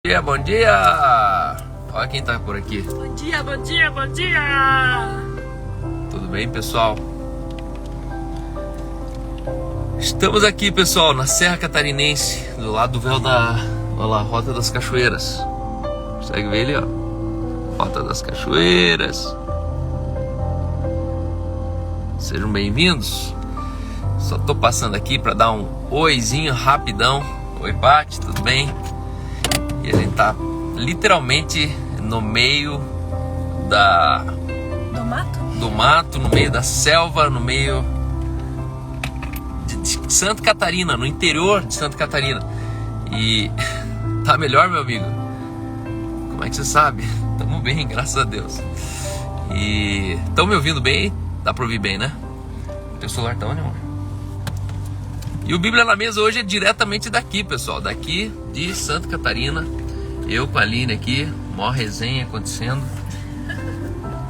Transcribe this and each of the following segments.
Bom dia! Olha quem tá por aqui. Bom dia, bom dia, bom dia! Tudo bem, pessoal? Estamos aqui, pessoal, na Serra Catarinense, do lado do véu da... Olha lá, Rota das Cachoeiras. Consegue ver ali, ó? Rota das Cachoeiras. Sejam bem-vindos. Só tô passando aqui para dar um oizinho rapidão. Oi, Paty, tudo bem? E a gente tá literalmente no meio do mato, no meio da selva, no meio de Santa Catarina, no interior de Santa Catarina. E tá melhor, meu amigo? Como é que você sabe? Tamo bem, graças a Deus. E estão me ouvindo bem? Dá pra ouvir bem, né? Teu celular tá onde, amor? E o Bíblia na Mesa hoje é diretamente daqui, pessoal. Daqui de Santa Catarina. Eu com a Aline aqui, maior resenha acontecendo.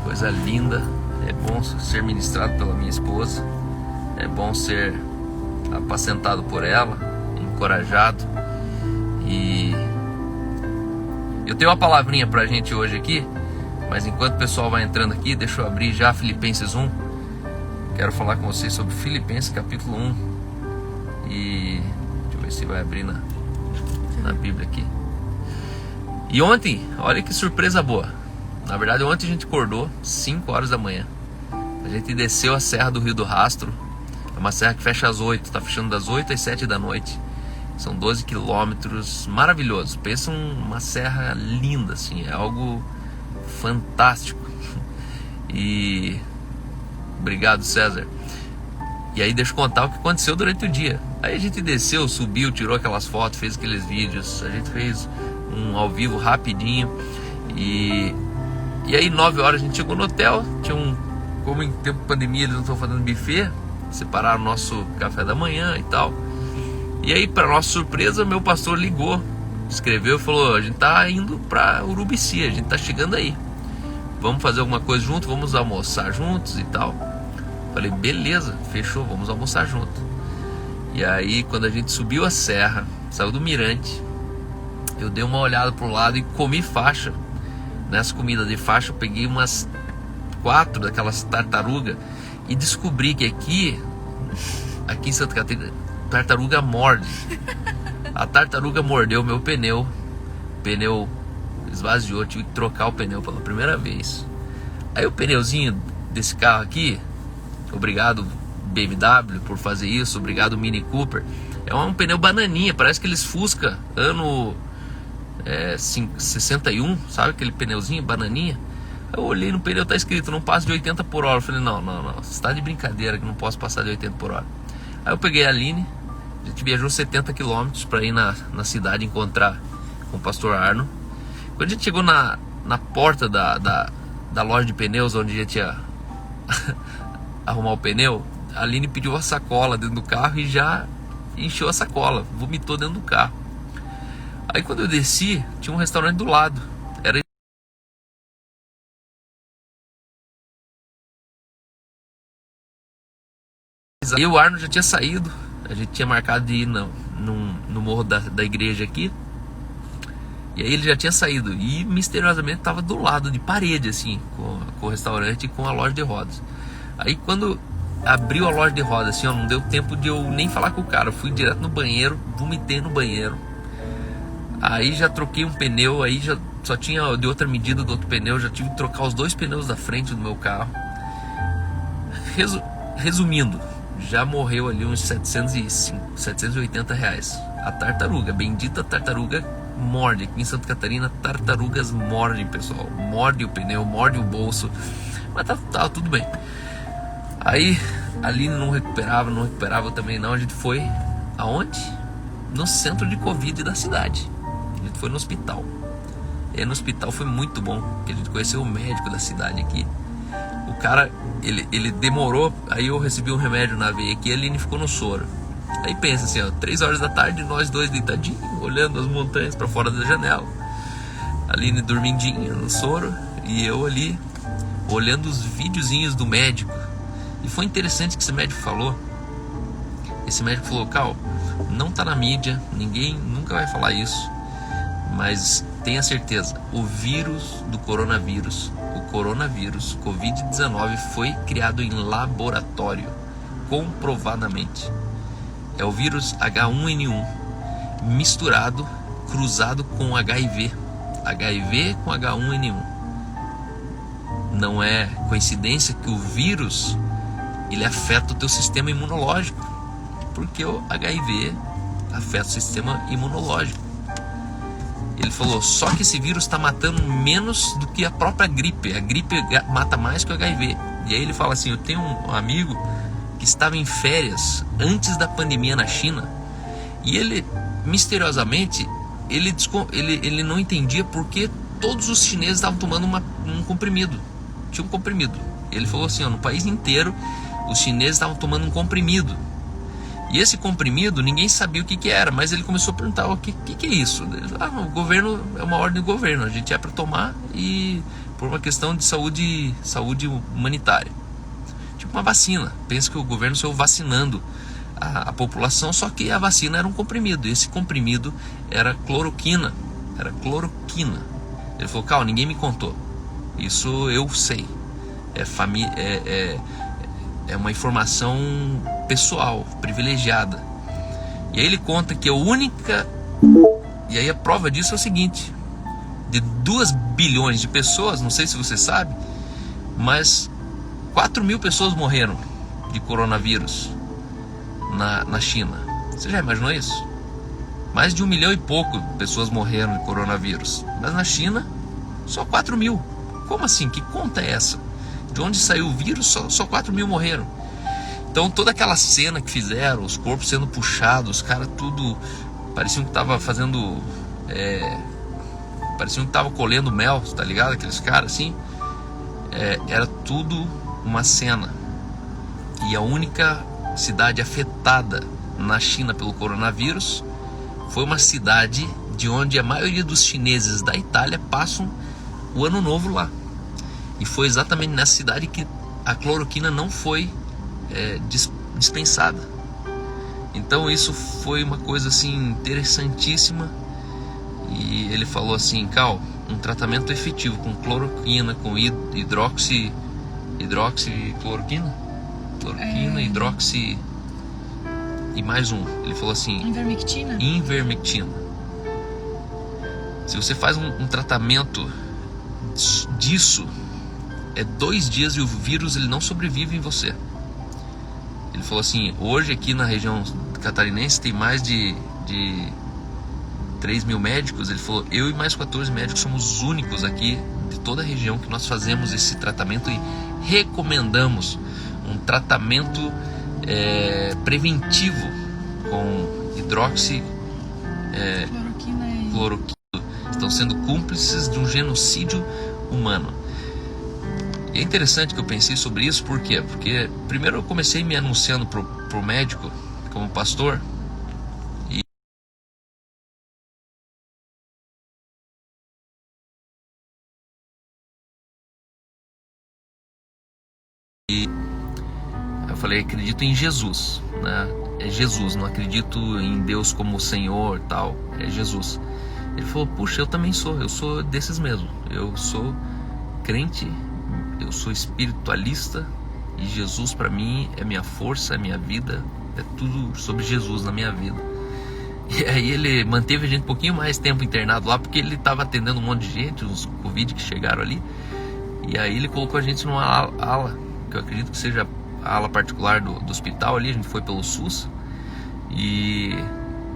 Coisa linda. É bom ser ministrado pela minha esposa. É bom ser apacentado por ela, encorajado. E eu tenho uma palavrinha pra gente hoje aqui. Mas enquanto o pessoal vai entrando aqui, deixa eu abrir já Filipenses 1. Quero falar com vocês sobre Filipenses capítulo 1. E deixa eu ver se vai abrir na Bíblia aqui. E ontem, olha que surpresa boa. Na verdade, ontem a gente acordou 5 horas da manhã. A gente desceu a Serra do Rio do Rastro. É uma serra que fecha às 8. Está fechando das 8 às 7 da noite. São 12 quilômetros. Maravilhoso. Pensa uma serra linda, assim. É algo fantástico. E obrigado, César. E aí deixa eu contar o que aconteceu durante o dia. Aí a gente desceu, subiu, tirou aquelas fotos, fez aqueles vídeos. A gente fez um ao vivo rapidinho. E aí 9 horas a gente chegou no hotel. Como em tempo de pandemia eles não estão fazendo buffet, separaram o nosso café da manhã e tal. E aí, para nossa surpresa, meu pastor ligou, escreveu e falou: a gente tá indo para Urubici, a gente tá chegando aí. Vamos fazer alguma coisa junto, vamos almoçar juntos e tal. Falei, beleza, fechou, vamos almoçar junto. E aí, quando a gente subiu a serra, saiu do mirante, eu dei uma olhada pro lado e comi faixa. Nessa comida de faixa, eu peguei umas 4 daquelas tartarugas e descobri que aqui em Santa Catarina, tartaruga morde. A tartaruga mordeu meu pneu. O pneu esvaziou, tive que trocar o pneu pela primeira vez. Aí o pneuzinho desse carro aqui, obrigado BMW por fazer isso, obrigado Mini Cooper, é um pneu bananinha, parece aqueles Fusca ano 61, sabe aquele pneuzinho bananinha? Eu olhei no pneu, tá escrito não passa de 80 por hora. Eu falei, não, você tá de brincadeira que não posso passar de 80 por hora. Aí eu peguei a Aline, a gente viajou 70 km para ir na cidade encontrar com o pastor Arno. Quando a gente chegou na porta da loja de pneus, onde a gente ia arrumar o pneu, a Aline pediu uma sacola dentro do carro e já encheu a sacola, vomitou dentro do carro. Aí quando eu desci, tinha um restaurante do lado. Era e o Arno já tinha saído. A gente tinha marcado de ir no morro da igreja aqui. E aí ele já tinha saído. E misteriosamente estava do lado de parede, assim, com o restaurante e com a loja de rodas. Aí quando abriu a loja de rodas, assim, ó, não deu tempo de eu nem falar com o cara. Eu fui direto no banheiro, vomitei no banheiro. Aí já troquei um pneu, aí já só tinha de outra medida do outro pneu. Já tive que trocar os 2 pneus da frente do meu carro. Resumindo, já morreu ali uns 780 reais. A tartaruga, bendita tartaruga morde. Aqui em Santa Catarina, tartarugas mordem, pessoal. Morde o pneu, morde o bolso. Mas tá tudo bem. Aí a Aline não recuperava também não. A gente foi aonde? No centro de Covid da cidade. A gente foi no hospital. E aí no hospital foi muito bom, porque a gente conheceu o médico da cidade aqui. O cara, ele demorou. Aí eu recebi um remédio na veia aqui e a Aline ficou no soro. Aí pensa assim, ó, 3 horas da tarde, nós dois deitadinhos, olhando as montanhas para fora da janela. A Aline dormindinha no soro e eu ali olhando os videozinhos do médico. E foi interessante que esse médico falou. Esse médico falou, Cal, não tá na mídia, ninguém nunca vai falar isso, Mas tenha certeza, o vírus do coronavírus, o Covid-19, foi criado em laboratório, comprovadamente. É o vírus H1N1 misturado, cruzado com HIV com H1N1. Não é coincidência que o vírus ele afeta o teu sistema imunológico, porque o HIV afeta o sistema imunológico. Ele falou, só que esse vírus está matando menos do que a própria gripe. A gripe mata mais que o HIV. E aí ele fala assim, eu tenho um amigo que estava em férias antes da pandemia na China, e ele, misteriosamente, ele não entendia por que todos os chineses estavam tomando um comprimido. Tinha um comprimido. Ele falou assim, no país inteiro, os chineses estavam tomando um comprimido. E esse comprimido, ninguém sabia o que era, mas ele começou a perguntar, o que é isso? O governo, é uma ordem do governo, a gente é para tomar, e por uma questão de saúde humanitária. Tipo uma vacina. Pensa que o governo saiu vacinando a população, só que a vacina era um comprimido. E esse comprimido era cloroquina. Ele falou, calma, ninguém me contou. Isso eu sei. É uma informação pessoal, privilegiada. E aí ele conta que a única... E aí a prova disso é o seguinte. De 2 bilhões de pessoas, não sei se você sabe, mas 4 mil pessoas morreram de coronavírus na China. Você já imaginou isso? Mais de 1 milhão e pouco pessoas morreram de coronavírus. Mas na China, só 4 mil. Como assim? Que conta é essa? De onde saiu o vírus, só 4 mil morreram. Então toda aquela cena que fizeram, os corpos sendo puxados, os caras tudo... Pareciam que tava fazendo... Pareciam que tava colhendo mel, tá ligado? Aqueles caras assim. Era tudo uma cena. E a única cidade afetada na China pelo coronavírus foi uma cidade de onde a maioria dos chineses da Itália passam o ano novo lá. E foi exatamente nessa cidade que a cloroquina não foi dispensada. Então isso foi uma coisa assim interessantíssima. E ele falou assim, Cal, um tratamento efetivo com cloroquina, com hidroxicloroquina, hidroxi e mais um. Ele falou assim, Ivermectina. Se você faz um tratamento disso, 2 dias e o vírus ele não sobrevive em você. Ele falou assim, hoje aqui na região catarinense tem mais de 3 mil médicos. Ele falou, eu e mais 14 médicos somos os únicos aqui de toda a região que nós fazemos esse tratamento e recomendamos um tratamento preventivo com hidroxicloroquina. Estão sendo cúmplices de um genocídio humano. E é interessante que eu pensei sobre isso, por quê? Porque primeiro eu comecei me anunciando pro médico como pastor. E eu falei, acredito em Jesus, né? É Jesus, não acredito em Deus como Senhor, tal, é Jesus. Ele falou, puxa, eu também sou, eu sou desses mesmo. Eu sou crente, eu sou espiritualista e Jesus para mim é minha força, é minha vida, é tudo sobre Jesus na minha vida. E aí ele manteve a gente um pouquinho mais tempo internado lá, porque ele estava atendendo um monte de gente, uns Covid que chegaram ali. E aí ele colocou a gente numa ala, que eu acredito que seja a ala particular do hospital ali. A gente foi pelo SUS. E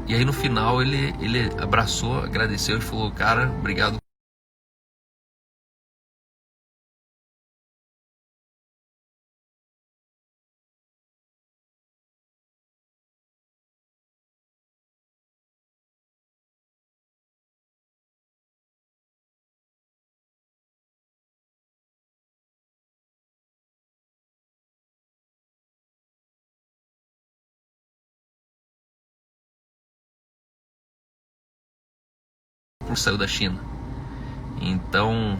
aí no final ele abraçou, agradeceu e falou, cara, obrigado. Saiu da China. Então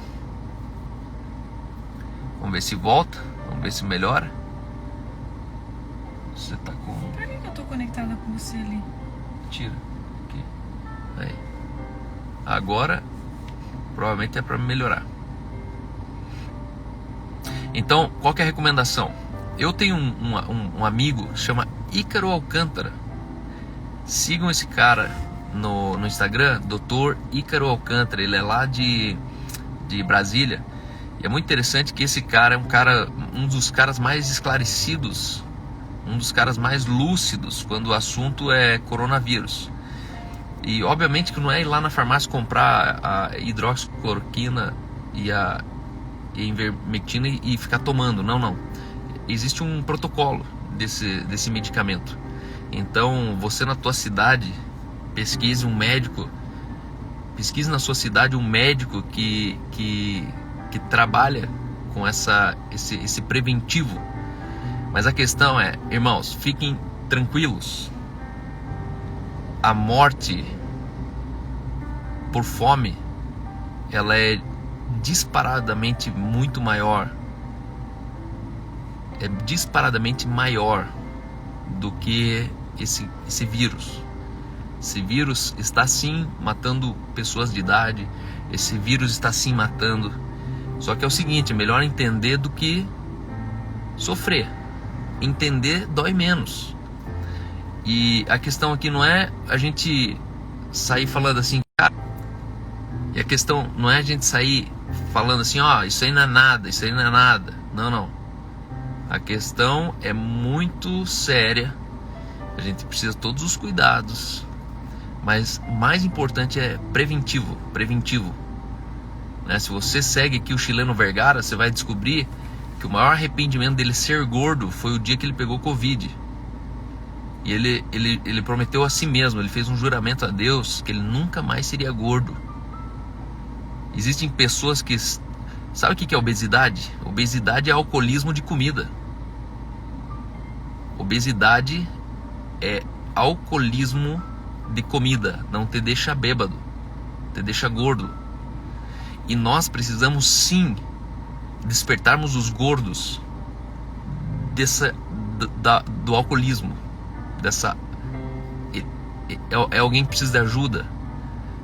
vamos ver se volta, vamos ver se melhora. Você tá com... Por que eu tô conectada com você ali? Tira aqui. Aí. Agora, provavelmente é para melhorar. Então, qual que é a recomendação? Eu tenho um amigo, chama Ícaro Alcântara. Sigam esse cara no Instagram, Dr. Ícaro Alcântara. Ele é lá de Brasília. E é muito interessante que esse cara é um dos caras mais esclarecidos, um dos caras mais lúcidos quando o assunto é coronavírus. E obviamente que não é ir lá na farmácia comprar a hidroxicloroquina e a ivermectina e ficar tomando. Não. Existe um protocolo desse medicamento. Então, você na tua cidade, pesquise na sua cidade um médico que trabalha com esse preventivo. Mas a questão é, irmãos, fiquem tranquilos. A morte por fome, ela é disparadamente muito maior. É disparadamente maior do que esse vírus. Esse vírus está sim matando pessoas de idade. Esse vírus está sim matando. Só que é o seguinte, é melhor entender do que sofrer. Entender dói menos. E a questão aqui não é a gente sair falando assim, cara. E a questão não é a gente sair falando assim, isso aí não é nada, isso aí não é nada. Não. A questão é muito séria. A gente precisa de todos os cuidados. Mas o mais importante é preventivo. Né? Se você segue aqui o chileno Vergara, você vai descobrir que o maior arrependimento dele ser gordo foi o dia que ele pegou Covid. E ele prometeu a si mesmo, ele fez um juramento a Deus que ele nunca mais seria gordo. Existem pessoas que... Sabe o que é obesidade? Obesidade é alcoolismo de comida. Obesidade é alcoolismo de comida. Não te deixa bêbado, te deixa gordo. E nós precisamos sim despertarmos os gordos do alcoolismo. É alguém que precisa de ajuda.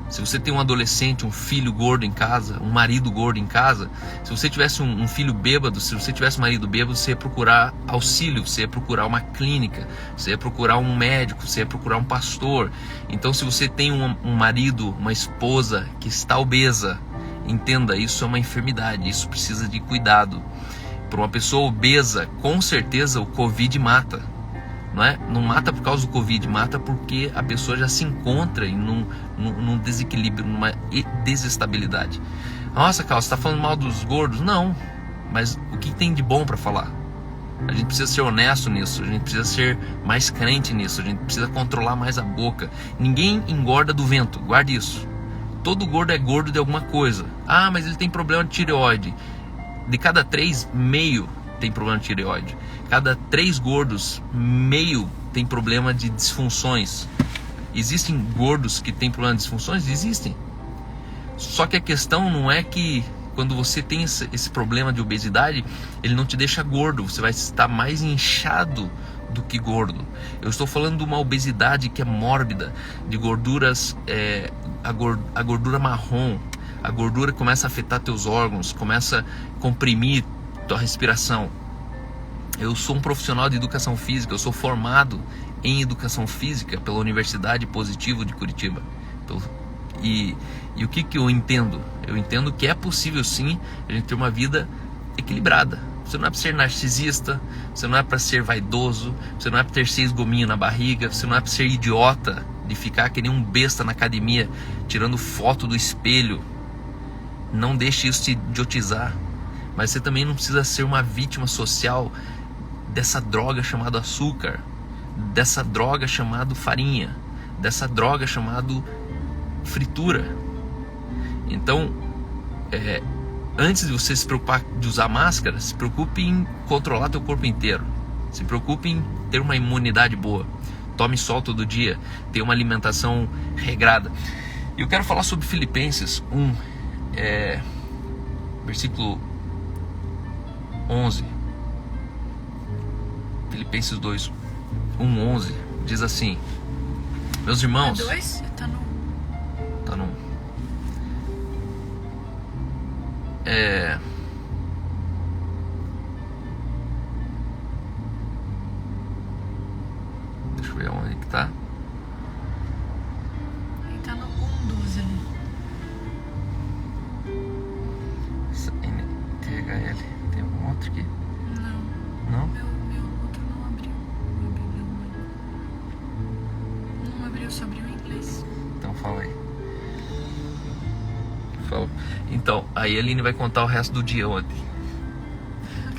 Se você tem um adolescente, um filho gordo em casa, um marido gordo em casa, se você tivesse um filho bêbado, se você tivesse um marido bêbado, você ia procurar auxílio, você ia procurar uma clínica, você ia procurar um médico, você ia procurar um pastor. Então, se você tem um marido, uma esposa que está obesa, entenda, isso é uma enfermidade, isso precisa de cuidado. Para uma pessoa obesa, com certeza o Covid mata. Não mata por causa do Covid, mata porque a pessoa já se encontra num desequilíbrio, numa desestabilidade. Nossa, Carlos, você está falando mal dos gordos? Não, mas o que tem de bom para falar? A gente precisa ser honesto nisso, a gente precisa ser mais crente nisso, a gente precisa controlar mais a boca. Ninguém engorda do vento, guarde isso. Todo gordo é gordo de alguma coisa. Ah, mas ele tem problema de tireoide. De cada 3, meio tem problema de tireoide. Cada 3 gordos, meio tem problema de disfunções. Existem gordos que têm problema de disfunções? Existem. Só que a questão não é que quando você tem esse problema de obesidade, ele não te deixa gordo. Você vai estar mais inchado do que gordo. Eu estou falando de uma obesidade que é mórbida, de gorduras, a gordura marrom. A gordura começa a afetar teus órgãos, começa a comprimir tua respiração. Eu sou um profissional de educação física, eu sou formado em educação física pela Universidade Positivo de Curitiba. E o que eu entendo? Eu entendo que é possível sim a gente ter uma vida equilibrada. Você não é para ser narcisista, você não é para ser vaidoso, você não é para ter 6 gominhos na barriga, você não é para ser idiota de ficar que nem um besta na academia tirando foto do espelho. Não deixe isso te idiotizar. Mas você também não precisa ser uma vítima social dessa droga chamada açúcar, dessa droga chamada farinha, dessa droga chamada fritura. Então, antes de você se preocupar de usar máscara, se preocupe em controlar teu corpo inteiro. Se preocupe em ter uma imunidade boa. Tome sol todo dia, tenha uma alimentação regrada. E eu quero falar sobre Filipenses 1, versículo 11. Filipenses 2, 11 diz assim: meus irmãos, Tá no... tá no Deixa eu ver onde que tá. Ele tá no 112 ali. THL. Tem algum outro aqui? Não. Não? Meu outro não abriu. Meu Bíblia não abriu, só abriu em inglês. Então fala aí. Fala. Então, aí a Aline vai contar o resto do dia ontem.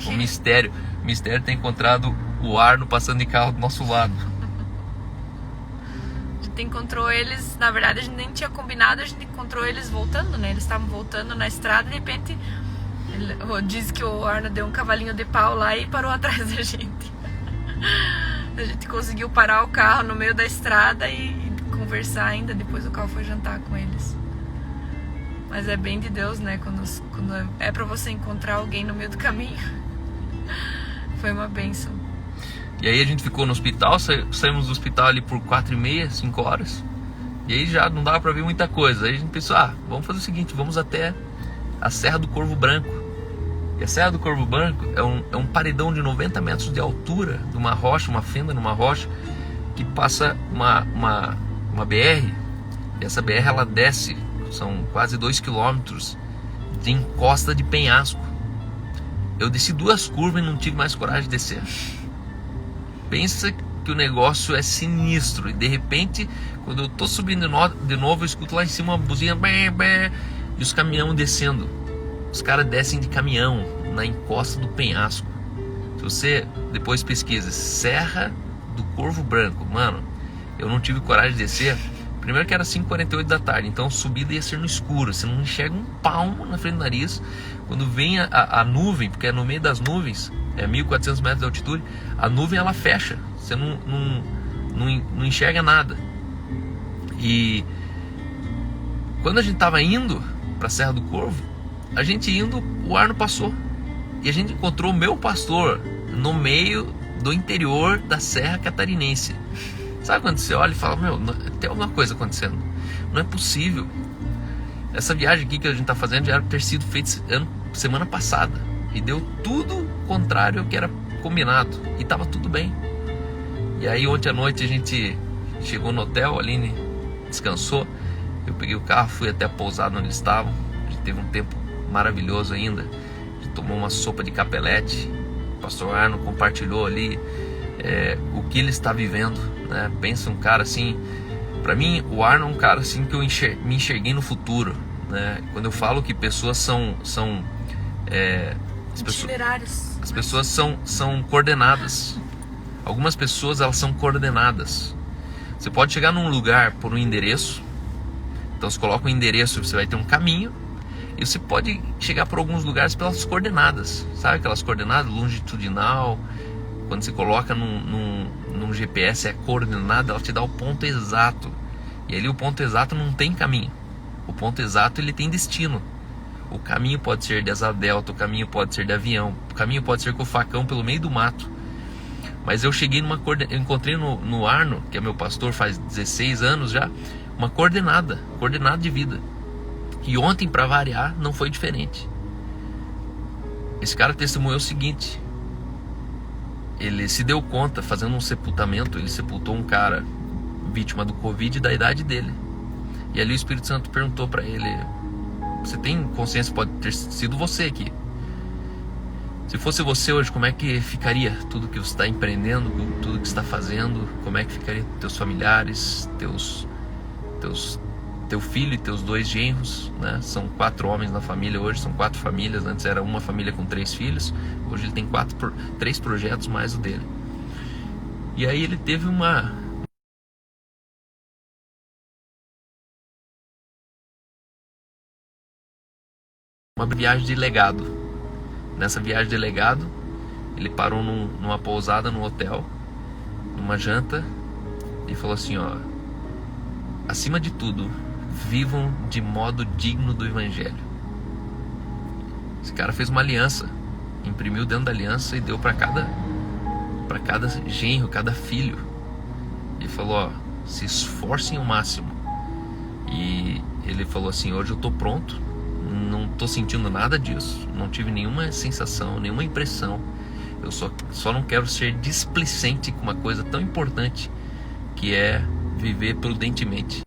O mistério tem encontrado o Arno passando de carro do nosso lado. A gente encontrou eles, na verdade a gente nem tinha combinado, a gente encontrou eles voltando, né? Eles estavam voltando na estrada e de repente diz que o Arno deu um cavalinho de pau lá e parou atrás da gente. A gente conseguiu parar o carro no meio da estrada e conversar ainda, depois o carro foi jantar com eles. Mas é bem de Deus, né? Quando é pra você encontrar alguém no meio do caminho. Foi uma bênção. E aí a gente ficou no hospital, saímos do hospital ali por 4h30, 5 horas. E aí já não dava pra ver muita coisa. Aí a gente pensou, vamos fazer o seguinte, vamos até a Serra do Corvo Branco. E a Serra do Corvo Branco é um paredão de 90 metros de altura, de uma rocha, uma fenda numa rocha, que passa uma BR. E essa BR ela desce, são quase 2 quilômetros de encosta de penhasco. Eu desci 2 curvas e não tive mais coragem de descer. Pensa que o negócio é sinistro. E de repente, quando eu tô subindo de novo, eu escuto lá em cima uma buzina, e os caminhões descendo. Os caras descem de caminhão na encosta do penhasco. Se você depois pesquisa Serra do Corvo Branco, mano, eu não tive coragem de descer. Primeiro que era 5h48 da tarde, então a subida ia ser no escuro. Você não enxerga um palmo na frente do nariz. Quando vem a nuvem, porque é no meio das nuvens, é 1.400 metros de altitude, a nuvem ela fecha. Você não enxerga nada. E quando a gente estava indo para a Serra do Corvo, a gente indo, o Arno passou. E a gente encontrou o meu pastor no meio do interior da Serra Catarinense. Sabe quando você olha e fala, tem alguma coisa acontecendo. Não é possível. Essa viagem aqui que a gente está fazendo já era ter sido feita semana passada. E deu tudo contrário ao que era combinado. E estava tudo bem. E aí ontem à noite a gente chegou no hotel, a Aline descansou. Eu peguei o carro, fui até a pousada onde eles estavam. A gente teve um tempo maravilhoso ainda. A gente tomou uma sopa de capelete. O pastor Arno compartilhou ali o que ele está vivendo, né? Pensa um cara assim, para mim o Arno é um cara assim que eu me enxerguei no futuro, né? Quando eu falo que pessoas são as pessoas são coordenadas. Algumas pessoas elas são coordenadas. Você pode chegar num lugar por um endereço, então você coloca um endereço, você vai ter um caminho. E você pode chegar por alguns lugares pelas coordenadas, sabe aquelas coordenadas longitudinal? Quando você coloca num GPS a coordenada, ela te dá o ponto exato. E ali o ponto exato não tem caminho. O ponto exato ele tem destino. O caminho pode ser de asa delta, o caminho pode ser de avião, o caminho pode ser com o facão pelo meio do mato. Mas eu cheguei eu encontrei no Arno, que é meu pastor faz 16 anos já, uma coordenada de vida. E ontem, para variar, não foi diferente. Esse cara testemunhou o seguinte: ele se deu conta, fazendo um sepultamento, ele sepultou um cara vítima do Covid da idade dele. E ali o Espírito Santo perguntou para ele: você tem consciência, pode ter sido você aqui. Se fosse você hoje, como é que ficaria tudo que você está empreendendo, tudo que você está fazendo? Como é que ficaria teus familiares, teu filho e teus 2 genros, né? São 4 homens na família hoje, são 4 famílias. Antes era uma família com 3 filhos, hoje ele tem 3 projetos mais o dele. E aí ele teve uma viagem de legado. Nessa viagem de legado, ele parou numa pousada, num hotel, numa janta, e falou assim, acima de tudo, vivam de modo digno do Evangelho. Esse cara fez uma aliança, imprimiu dentro da aliança e deu para cada genro, cada filho. E falou, se esforcem ao máximo. E ele falou assim, hoje eu tô pronto, estou sentindo nada disso, não tive nenhuma sensação, nenhuma impressão. Eu só não quero ser displicente com uma coisa tão importante, que é viver prudentemente.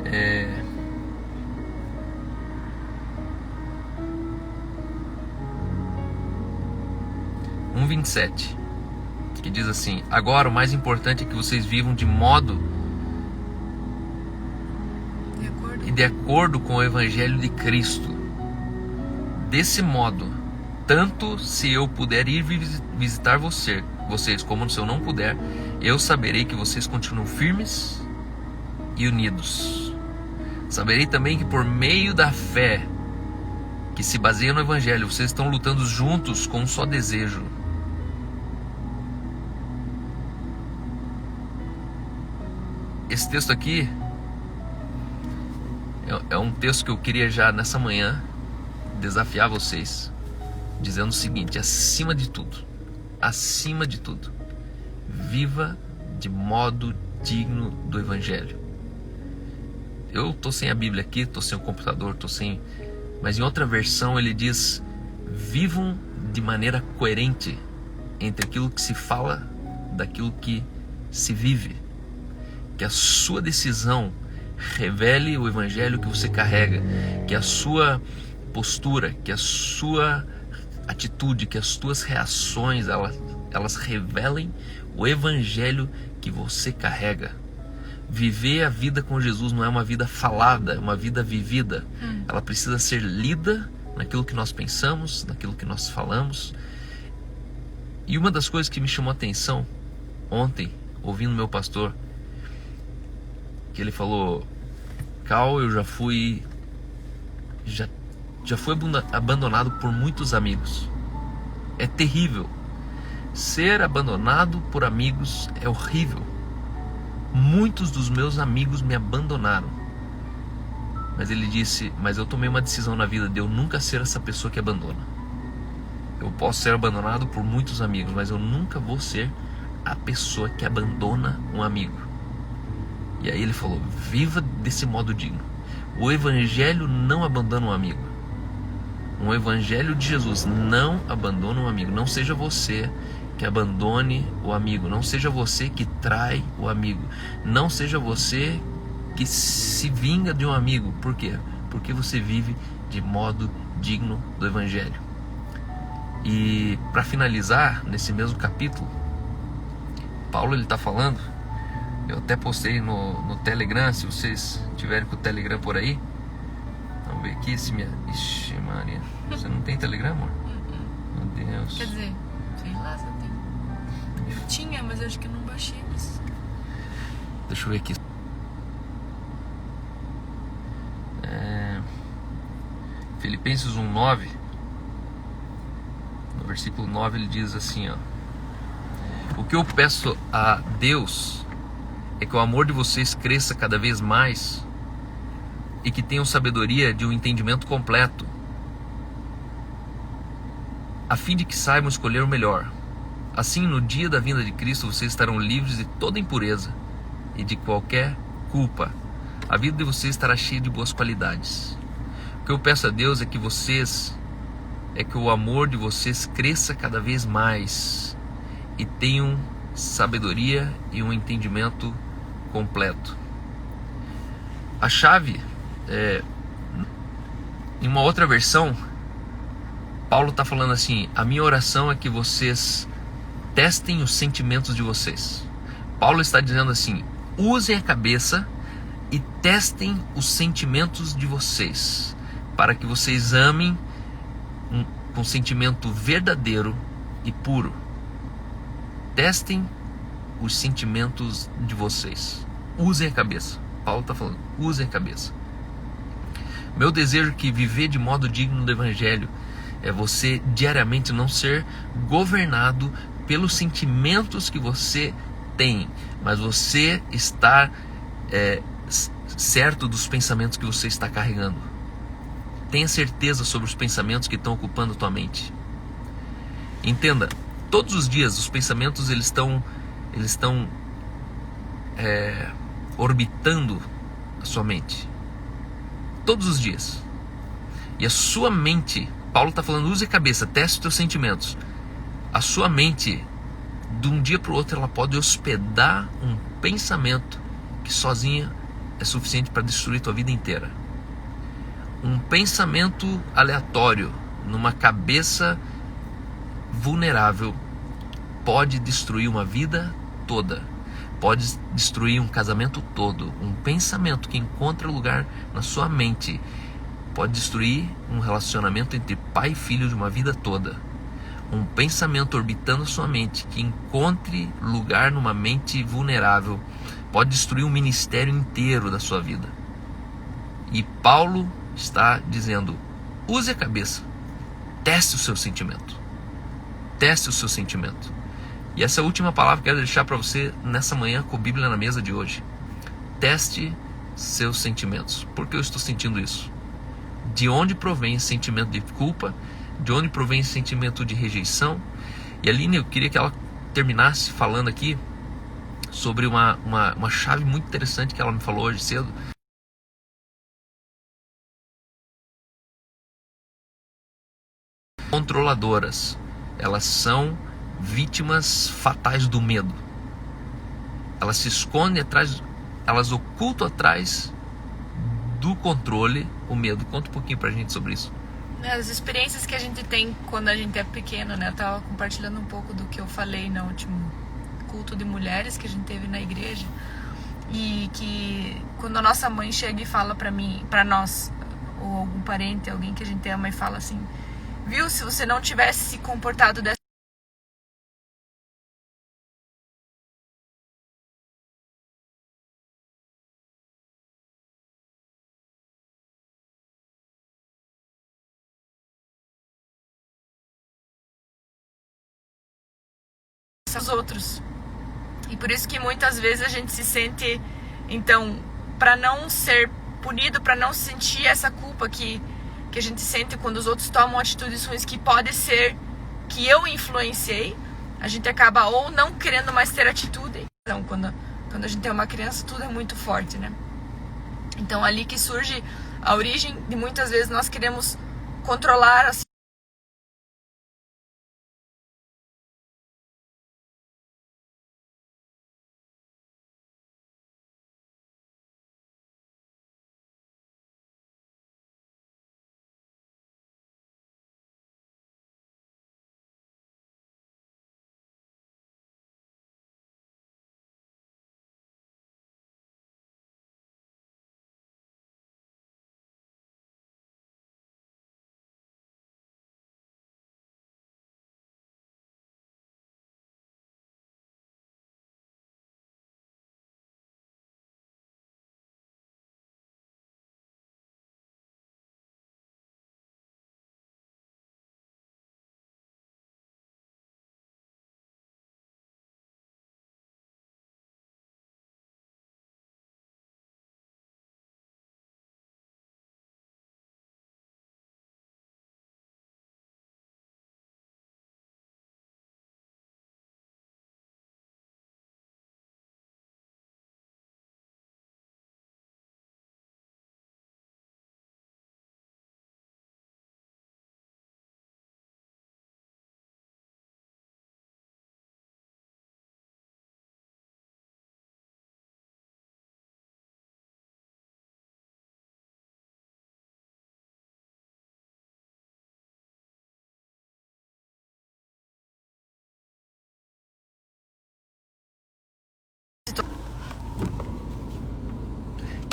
É... 1:27, que diz assim: agora o mais importante é que vocês vivam de modo de acordo com o Evangelho de Cristo. Desse modo, tanto se eu puder ir visitar vocês, como se eu não puder, eu saberei que vocês continuam firmes e unidos. Saberei também que por meio da fé que se baseia no Evangelho, vocês estão lutando juntos com um só desejo. Esse texto aqui é um texto que eu queria já nessa manhã desafiar vocês, dizendo o seguinte: acima de tudo, viva de modo digno do Evangelho. Eu estou sem a Bíblia aqui, estou sem o computador, mas em outra versão ele diz: vivam de maneira coerente entre aquilo que se fala daquilo que se vive. Que a sua decisão revele o Evangelho que você carrega, que a sua postura, que a sua atitude, que as tuas reações, elas revelem o Evangelho que você carrega. Viver a vida com Jesus não é uma vida falada, é uma vida vivida. Ela precisa ser lida naquilo que nós pensamos, naquilo que nós falamos. E uma das coisas que me chamou a atenção ontem, ouvindo meu pastor, que ele falou: Cal, eu já fui abandonado por muitos amigos. É terrível. Ser abandonado por amigos é horrível. Muitos dos meus amigos me abandonaram. Mas ele disse: mas eu tomei uma decisão na vida de eu nunca ser essa pessoa que abandona. Eu posso ser abandonado por muitos amigos, mas eu nunca vou ser a pessoa que abandona um amigo. E aí ele falou: viva desse modo digno. O Evangelho não abandona um amigo. O Evangelho de Jesus não abandona um amigo. Não seja você que abandone o amigo. Não seja você que trai o amigo. Não seja você que se vinga de um amigo. Por quê? Porque você vive de modo digno do Evangelho. E para finalizar, nesse mesmo capítulo, Paulo está falando. Eu até postei no Telegram, se vocês tiverem com o Telegram por aí. Vamos ver aqui se minha... Ixi, Maria. Você não tem Telegram, amor? Meu Deus. Quer dizer, sei lá se eu tenho. Eu tinha, mas eu acho que eu não baixei isso. Deixa eu ver aqui. Filipenses 1:9. No versículo 9 ele diz assim, ó: o que eu peço a Deus é que o amor de vocês cresça cada vez mais e que tenham sabedoria de um entendimento completo, a fim de que saibam escolher o melhor. Assim, no dia da vinda de Cristo, vocês estarão livres de toda impureza e de qualquer culpa. A vida de vocês estará cheia de boas qualidades. O que eu peço a Deus é que o amor de vocês cresça cada vez mais e tenham sabedoria e um entendimento completo. A chave, em uma outra versão, Paulo está falando assim: a minha oração é que vocês testem os sentimentos de vocês. Paulo está dizendo assim: usem a cabeça e testem os sentimentos de vocês, para que vocês amem com sentimento verdadeiro e puro. Testem os sentimentos de vocês. Usem a cabeça. Paulo está falando: usem a cabeça. Meu desejo é que viver de modo digno do Evangelho é você diariamente não ser governado pelos sentimentos que você tem, mas você está certo dos pensamentos que você está carregando. Tenha certeza sobre os pensamentos que estão ocupando a tua mente. Entenda, todos os dias os pensamentos eles estão orbitando a sua mente. Todos os dias. E a sua mente, Paulo está falando, use a cabeça, teste os teus sentimentos. A sua mente, de um dia para o outro, ela pode hospedar um pensamento que sozinha é suficiente para destruir tua vida inteira. Um pensamento aleatório numa cabeça vulnerável pode destruir uma vida toda, pode destruir um casamento todo. Um pensamento que encontra lugar na sua mente pode destruir um relacionamento entre pai e filho de uma vida toda. Um pensamento orbitando a sua mente que encontre lugar numa mente vulnerável pode destruir um ministério inteiro da sua vida. E Paulo está dizendo, use a cabeça, teste o seu sentimento. Teste o seu sentimento. E essa é a última palavra que eu quero deixar para você nessa manhã com a Bíblia na mesa de hoje. Teste seus sentimentos. Por que eu estou sentindo isso? De onde provém esse sentimento de culpa? De onde provém esse sentimento de rejeição? E a Aline, eu queria que ela terminasse falando aqui sobre uma chave muito interessante que ela me falou hoje cedo. Controladoras, elas são vítimas fatais do medo. Elas se escondem atrás, elas ocultam atrás do controle o medo. Conta um pouquinho pra gente sobre isso. As experiências que a gente tem quando a gente é pequeno, né? Eu tava compartilhando um pouco do que eu falei no último culto de mulheres que a gente teve na igreja. E que quando a nossa mãe chega e fala pra mim, pra nós, ou algum parente, alguém que a gente ama, e fala assim, viu, se você não tivesse se comportado dessa os outros. E por isso que muitas vezes a gente se sente, então, para não ser punido, para não sentir essa culpa que a gente sente quando os outros tomam atitudes ruins, que pode ser que eu influenciei, a gente acaba ou não querendo mais ter atitude. Então, quando a gente é uma criança, tudo é muito forte, né? Então, ali que surge a origem de muitas vezes nós queremos controlar assim,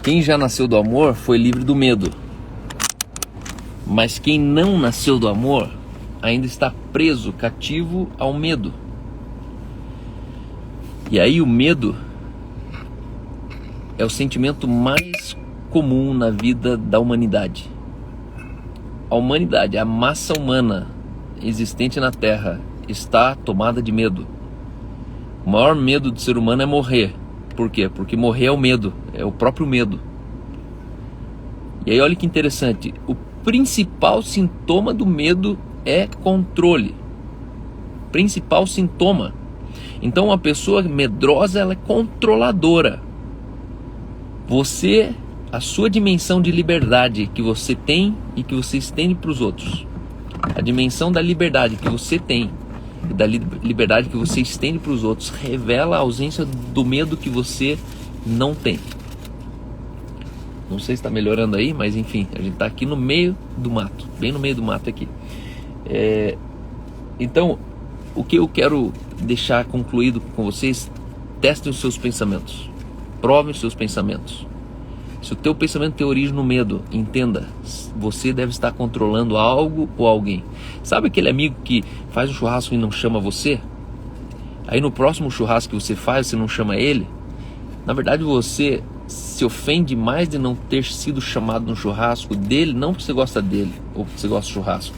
Quem já nasceu do amor foi livre do medo. Mas quem não nasceu do amor ainda está preso, cativo ao medo. E aí o medo é o sentimento mais comum na vida da humanidade. A humanidade, a massa humana existente na Terra, está tomada de medo. O maior medo do ser humano é morrer. Por quê? Porque morrer é o medo, é o próprio medo. E aí olha que interessante, o principal sintoma do medo é controle. Principal sintoma. Então uma pessoa medrosa, ela é controladora. Você, a sua dimensão de liberdade que você tem e que você estende para os outros, a dimensão da liberdade que você tem e da liberdade que você estende para os outros, revela a ausência do medo que você não tem. Não sei se está melhorando aí, mas enfim, a gente está aqui no meio do mato, bem no meio do mato aqui. Então, o que eu quero deixar concluído com vocês: testem os seus pensamentos, provem os seus pensamentos. Se o teu pensamento tem origem no medo, entenda, você deve estar controlando algo ou alguém. Sabe aquele amigo que faz um churrasco e não chama você? Aí no próximo churrasco que você faz, você não chama ele? Na verdade você se ofende mais de não ter sido chamado no churrasco dele, não porque você gosta dele ou porque você gosta de churrasco.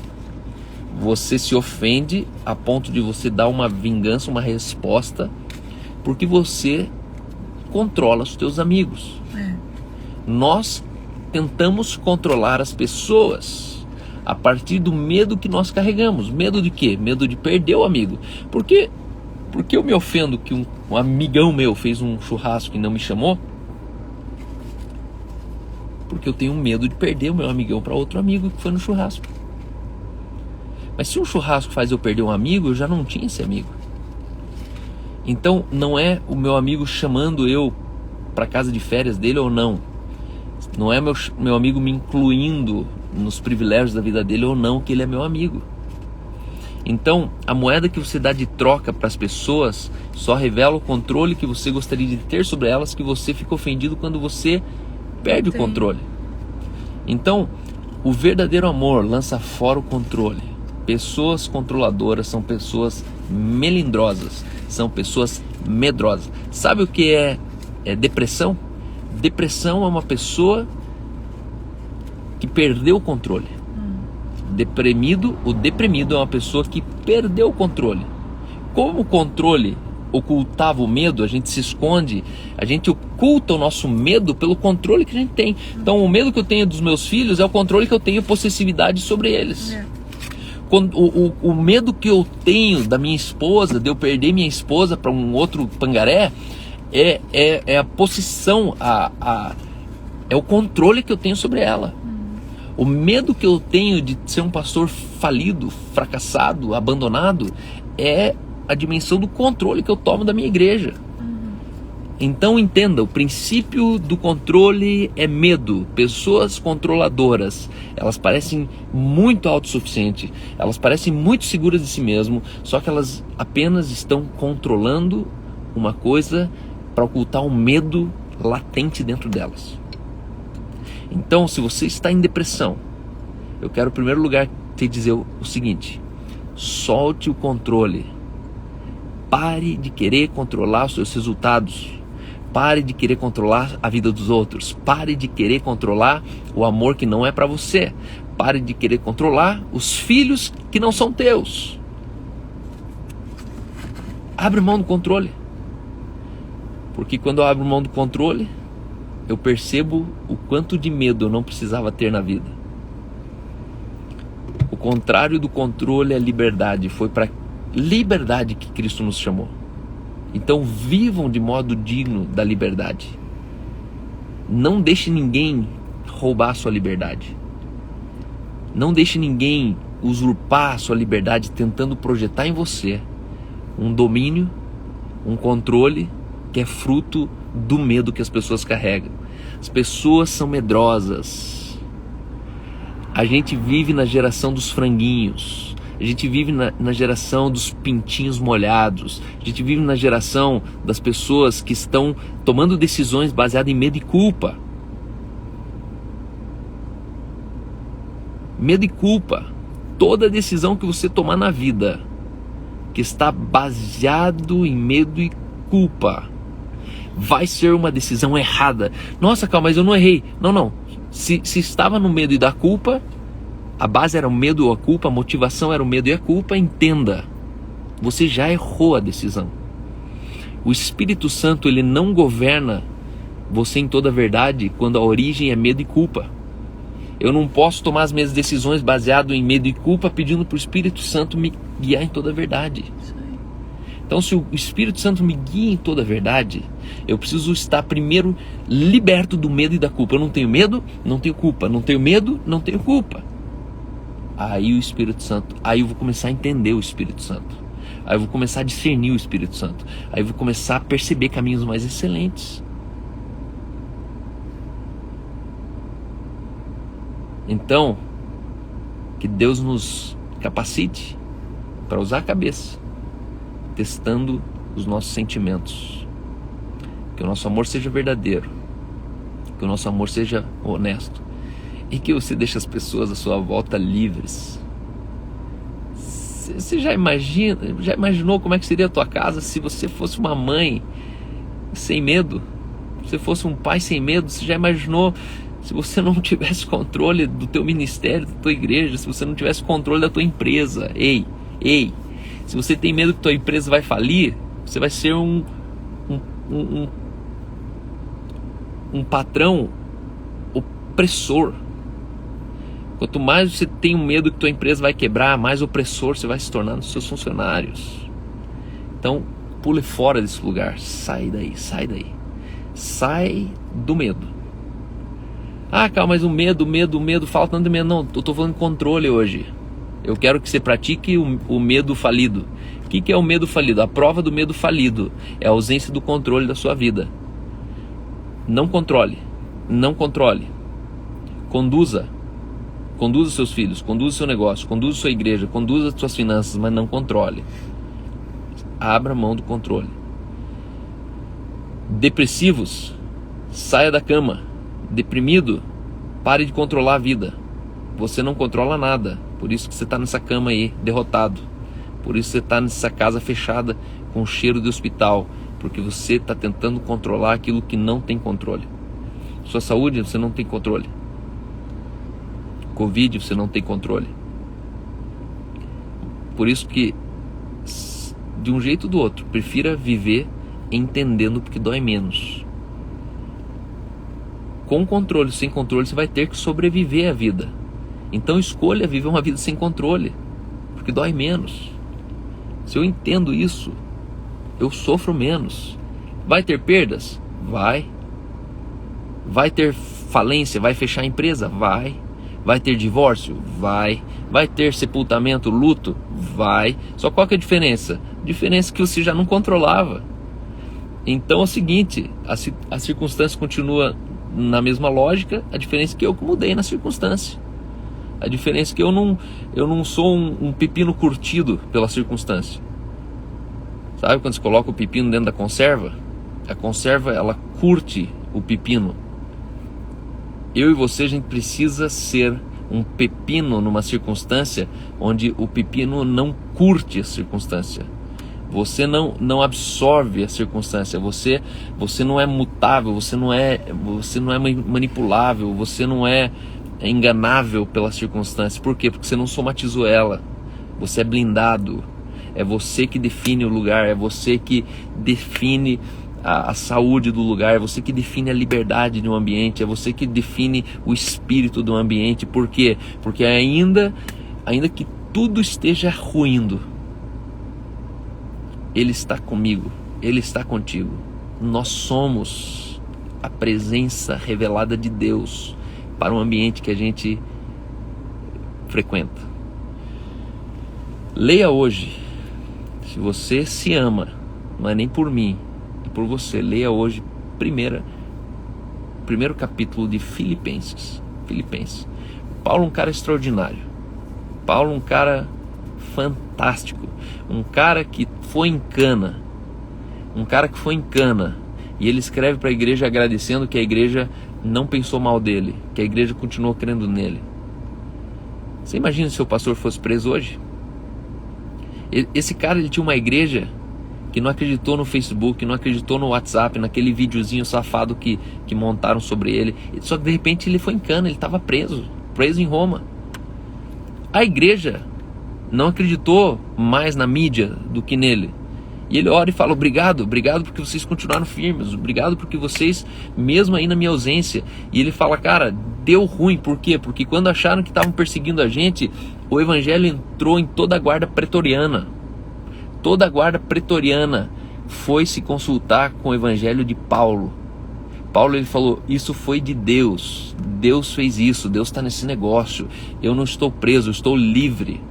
Você se ofende a ponto de você dar uma vingança, uma resposta, porque você controla os teus amigos. Nós tentamos controlar as pessoas a partir do medo que nós carregamos. Medo de quê? Medo de perder o amigo. Por que eu me ofendo que um amigão meu fez um churrasco e não me chamou? Porque eu tenho medo de perder o meu amigão para outro amigo que foi no churrasco. Mas se um churrasco faz eu perder um amigo, eu já não tinha esse amigo. Então não é o meu amigo chamando eu para casa de férias dele ou não. Não é meu amigo me incluindo nos privilégios da vida dele ou não, que ele é meu amigo. Então, a moeda que você dá de troca para as pessoas só revela o controle que você gostaria de ter sobre elas, que você fica ofendido quando você perde o controle. Então, o verdadeiro amor lança fora o controle. Pessoas controladoras são pessoas melindrosas, são pessoas medrosas. Sabe o que é depressão? Depressão é uma pessoa que perdeu o controle. O deprimido é uma pessoa que perdeu o controle. Como o controle ocultava o medo, a gente se esconde, a gente oculta o nosso medo pelo controle que a gente tem. Então o medo que eu tenho dos meus filhos é o controle que eu tenho, possessividade sobre eles. O medo que eu tenho da minha esposa, de eu perder minha esposa para um outro pangaré, é a possessão, é o controle que eu tenho sobre ela. O medo que eu tenho de ser um pastor falido, fracassado, abandonado, é a dimensão do controle que eu tomo da minha igreja. Então entenda, o princípio do controle é medo. Pessoas controladoras, elas parecem muito autossuficientes, elas parecem muito seguras de si mesmas, só que elas apenas estão controlando uma coisa para ocultar um medo latente dentro delas. Então, se você está em depressão, eu quero em primeiro lugar te dizer o seguinte: solte o controle. Pare de querer controlar os seus resultados. Pare de querer controlar a vida dos outros. Pare de querer controlar o amor que não é para você. Pare de querer controlar os filhos que não são teus. Abre mão do controle. Porque quando eu abro mão do controle, eu percebo o quanto de medo eu não precisava ter na vida. O contrário do controle é liberdade. Foi para liberdade que Cristo nos chamou. Então vivam de modo digno da liberdade. Não deixe ninguém roubar a sua liberdade. Não deixe ninguém usurpar a sua liberdade, tentando projetar em você um domínio, um controle que é fruto do medo que as pessoas carregam. As pessoas são medrosas. A gente vive na geração dos franguinhos. A gente vive na geração dos pintinhos molhados. A gente vive na geração das pessoas que estão tomando decisões baseadas em medo e culpa. Medo e culpa. Toda decisão que você tomar na vida que está baseado em medo e culpa vai ser uma decisão errada. Nossa, calma, mas eu não errei. Não. Se estava no medo e da culpa, a base era o medo ou a culpa, a motivação era o medo e a culpa, entenda. Você já errou a decisão. O Espírito Santo, ele não governa você em toda a verdade quando a origem é medo e culpa. Eu não posso tomar as minhas decisões baseado em medo e culpa pedindo para o Espírito Santo me guiar em toda a verdade. Então, se o Espírito Santo me guia em toda a verdade, eu preciso estar primeiro liberto do medo e da culpa. Eu não tenho medo, não tenho culpa. Não tenho medo, não tenho culpa. Aí o Espírito Santo, aí eu vou começar a entender o Espírito Santo. Aí eu vou começar a discernir o Espírito Santo. Aí eu vou começar a perceber caminhos mais excelentes. Então, que Deus nos capacite para usar a cabeça, testando os nossos sentimentos. Que o nosso amor seja verdadeiro, que o nosso amor seja honesto, e que você deixe as pessoas à sua volta livres. Você já imaginou como é que seria a tua casa se você fosse uma mãe sem medo? Se você fosse um pai sem medo? Você já imaginou se você não tivesse controle do teu ministério, da tua igreja, se você não tivesse controle da tua empresa? Ei, se você tem medo que tua empresa vai falir, você vai ser um patrão opressor. Quanto mais você tem um medo que tua empresa vai quebrar, mais opressor você vai se tornar nos seus funcionários. Então, pule fora desse lugar. Sai daí. Sai do medo. Ah, calma, mas o medo, fala tanto de medo. Não, eu estou falando de controle hoje. Eu quero que você pratique o medo falido. O que é o medo falido? A prova do medo falido é a ausência do controle da sua vida. Não controle. Conduza seus filhos, conduza seu negócio, conduza sua igreja, conduza as suas finanças, mas não controle. Abra mão do controle. Depressivos, saia da cama. Deprimido, pare de controlar a vida. Você não controla nada. Por isso que você está nessa cama aí, derrotado. Por isso que você está nessa casa fechada com cheiro de hospital. Porque você está tentando controlar aquilo que não tem controle. Sua saúde, você não tem controle. Covid, você não tem controle. Por isso que, de um jeito ou do outro, prefira viver entendendo porque dói menos. Com controle, sem controle, você vai ter que sobreviver à vida. Então escolha viver uma vida sem controle, porque dói menos. Se eu entendo isso, eu sofro menos. Vai ter perdas? Vai. Vai ter falência? Vai fechar a empresa? Vai. Vai ter divórcio? Vai. Vai ter sepultamento, luto? Vai. Só qual que é a diferença? A diferença é que você já não controlava. Então é o seguinte, a circunstância continua na mesma lógica, a diferença é que eu mudei na circunstância. A diferença é que eu não sou um pepino curtido pela circunstância. Sabe quando você coloca o pepino dentro da conserva? A conserva, ela curte o pepino. Eu e você, a gente precisa ser um pepino numa circunstância onde o pepino não curte a circunstância. Você não absorve a circunstância. Você não é mutável, você não é manipulável, você não é enganável pela circunstância. Por quê? Porque você não somatizou ela. Você é blindado. É você que define o lugar, é você que define a saúde do lugar, é você que define a liberdade de um ambiente, é você que define o espírito do ambiente. Por quê? Porque ainda que tudo esteja ruindo, Ele está comigo, Ele está contigo. Nós somos a presença revelada de Deus para o ambiente que a gente frequenta. Leia hoje. Se você se ama, não é nem por mim, é por você. Leia hoje primeiro capítulo de Filipenses. Paulo, um cara extraordinário. Paulo, um cara fantástico. Um cara que foi em cana. E ele escreve para a igreja agradecendo que a igreja não pensou mal dele, que a igreja continuou crendo nele. Você imagina se o pastor fosse preso hoje? Esse cara, ele tinha uma igreja que não acreditou no Facebook, não acreditou no WhatsApp, naquele videozinho safado que montaram sobre ele. Só que de repente ele foi em cana, ele estava preso em Roma. A igreja não acreditou mais na mídia do que nele. E ele ora e fala: obrigado porque vocês continuaram firmes, obrigado porque vocês, mesmo aí na minha ausência. E ele fala: cara, deu ruim, por quê? Porque quando acharam que estavam perseguindo a gente, o evangelho entrou em toda a guarda pretoriana. Toda a guarda pretoriana foi se consultar com o evangelho de Paulo. Paulo, ele falou: isso foi de Deus, Deus fez isso, Deus está nesse negócio, eu não estou preso, eu estou livre.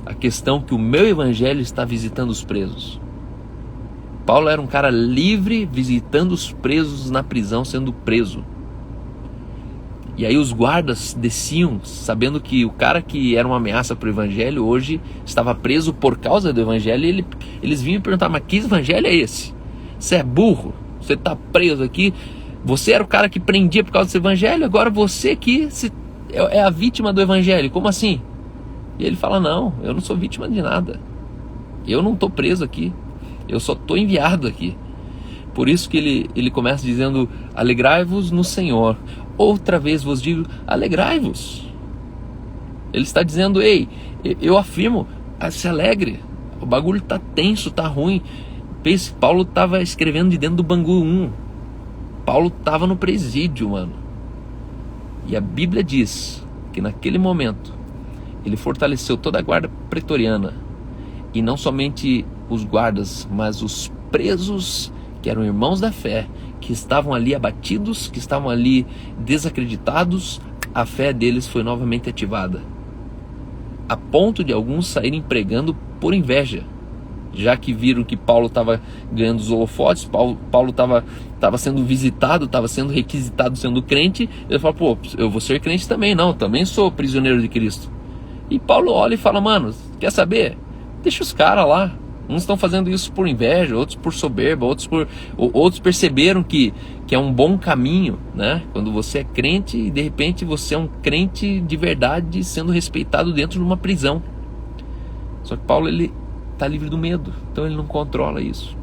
A questão é que o meu evangelho está visitando os presos. Paulo era um cara livre, visitando os presos na prisão, sendo preso. E aí os guardas desciam, sabendo que o cara que era uma ameaça para o evangelho, hoje estava preso por causa do evangelho. E eles vinham perguntar: mas que evangelho é esse? Você é burro? Você está preso aqui? Você era o cara que prendia por causa desse evangelho, agora você aqui é a vítima do evangelho. Como assim? E ele fala: não, eu não sou vítima de nada. Eu não estou preso aqui. Eu só estou enviado aqui. Por isso que ele começa dizendo: alegrai-vos no Senhor. Outra vez vos digo, alegrai-vos. Ele está dizendo: ei, eu afirmo, se alegre. O bagulho está tenso, está ruim. Pense, Paulo estava escrevendo de dentro do Bangu 1. Paulo estava no presídio, mano. E a Bíblia diz que naquele momento ele fortaleceu toda a guarda pretoriana. E não somente os guardas, mas os presos que eram irmãos da fé, que estavam ali abatidos, que estavam ali desacreditados. A fé deles foi novamente ativada, a ponto de alguns saírem pregando por inveja, já que viram que Paulo estava ganhando os holofotes. Paulo estava sendo visitado, estava sendo requisitado sendo crente. Ele fala: pô, eu vou ser crente também. Não, também sou prisioneiro de Cristo. E Paulo olha e fala: mano, quer saber? Deixa os caras lá. Uns estão fazendo isso por inveja, outros por soberba, outros perceberam que é um bom caminho, né? Quando você é crente e de repente você é um crente de verdade sendo respeitado dentro de uma prisão. Só que Paulo, ele está livre do medo, então ele não controla isso.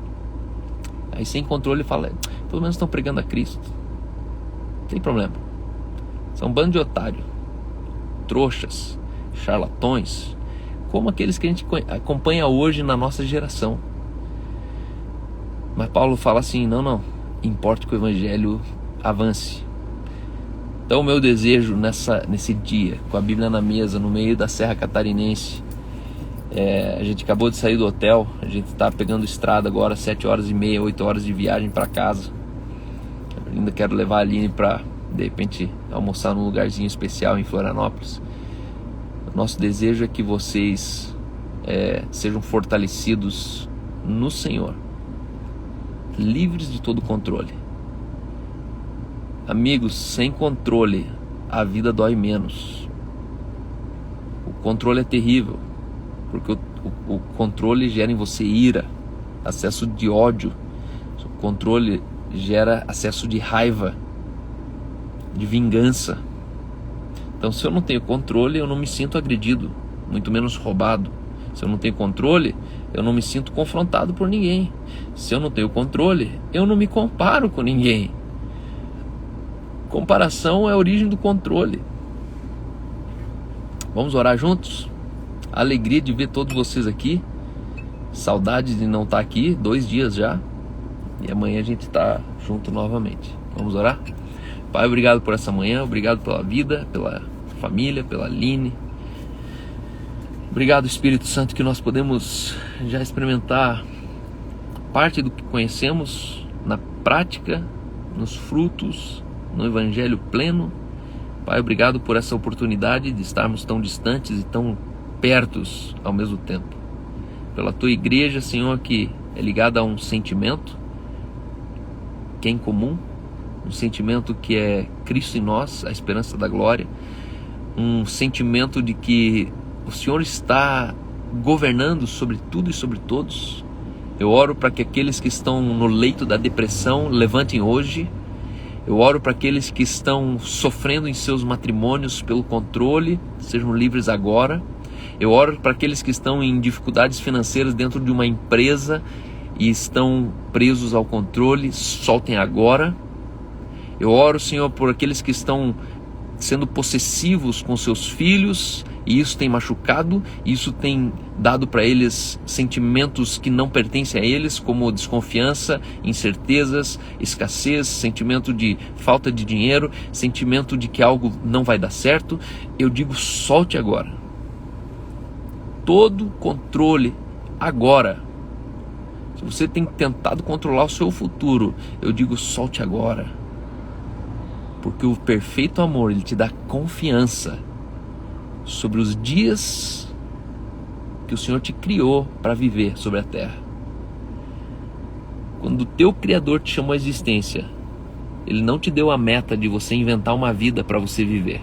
Aí sem controle ele fala: pelo menos estão pregando a Cristo, não tem problema. São um bando de otários, trouxas, charlatões, como aqueles que a gente acompanha hoje na nossa geração. Mas Paulo fala assim: não, importa que o evangelho avance. Então o meu desejo nesse dia, com a Bíblia na mesa, no meio da Serra Catarinense, a gente acabou de sair do hotel, a gente está pegando estrada agora, 7h30, 8 horas de viagem para casa. Eu ainda quero levar a Aline para, de repente, almoçar num lugarzinho especial em Florianópolis. Nosso desejo é que vocês sejam fortalecidos no Senhor, livres de todo controle. Amigos, sem controle a vida dói menos. O controle é terrível, porque o controle gera em você ira, acesso de ódio. O controle gera acesso de raiva, de vingança. Então, se eu não tenho controle, eu não me sinto agredido, muito menos roubado. Se eu não tenho controle, eu não me sinto confrontado por ninguém. Se eu não tenho controle, eu não me comparo com ninguém. Comparação é a origem do controle. Vamos orar juntos? Alegria de ver todos vocês aqui. Saudade de não estar aqui, 2 dias já. E amanhã a gente está junto novamente. Vamos orar? Pai, obrigado por essa manhã, obrigado pela vida, pela família, pela Aline. Obrigado, Espírito Santo, que nós podemos já experimentar parte do que conhecemos na prática, nos frutos, no Evangelho pleno. Pai, obrigado por essa oportunidade de estarmos tão distantes e tão pertos ao mesmo tempo. Pela Tua igreja, Senhor, que é ligada a um sentimento que é em comum, um sentimento que é Cristo em nós, a esperança da glória, um sentimento de que o Senhor está governando sobre tudo e sobre todos. Eu oro para que aqueles que estão no leito da depressão levantem hoje. Eu oro para aqueles que estão sofrendo em seus matrimônios pelo controle, sejam livres agora. Eu oro para aqueles que estão em dificuldades financeiras dentro de uma empresa e estão presos ao controle, soltem agora. Eu oro, Senhor, por aqueles que estão sendo possessivos com seus filhos e isso tem machucado, isso tem dado para eles sentimentos que não pertencem a eles, como desconfiança, incertezas, escassez, sentimento de falta de dinheiro, sentimento de que algo não vai dar certo. Eu digo, solte agora. Todo controle agora. Se você tem tentado controlar o seu futuro, eu digo, solte agora. Porque o perfeito amor, ele te dá confiança sobre os dias que o Senhor te criou para viver sobre a terra. Quando o teu Criador te chamou à existência, Ele não te deu a meta de você inventar uma vida para você viver.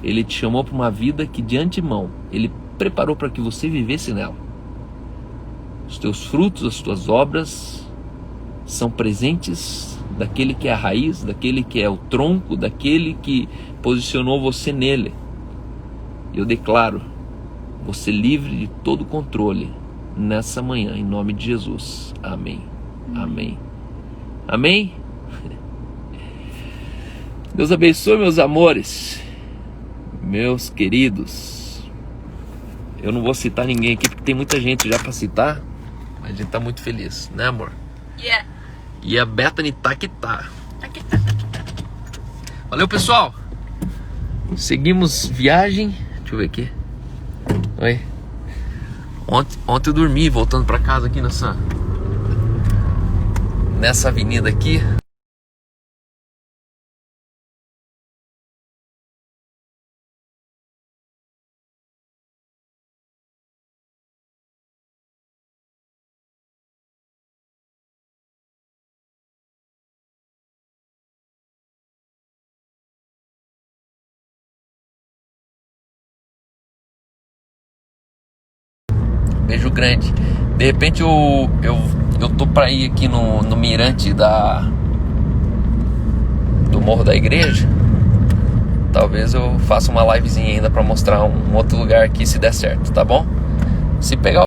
Ele te chamou para uma vida que de antemão Ele preparou para que você vivesse nela. Os teus frutos, as tuas obras são presentes daquele que é a raiz, daquele que é o tronco, daquele que posicionou você nele. Eu declaro você livre de todo controle nessa manhã, em nome de Jesus. Amém. Amém. Amém? Deus abençoe, meus amores, meus queridos. Eu não vou citar ninguém aqui porque tem muita gente já para citar, mas a gente tá muito feliz, né, amor? Yeah. E a Bethany tá que tá. Tá que tá. Valeu, pessoal. Seguimos viagem. Deixa eu ver aqui. Oi. Ontem eu dormi voltando pra casa aqui nessa avenida aqui. Beijo grande. De repente eu tô pra ir aqui no mirante do Morro da Igreja. Talvez eu faça uma livezinha ainda pra mostrar um outro lugar aqui, se der certo, tá bom? Se pegar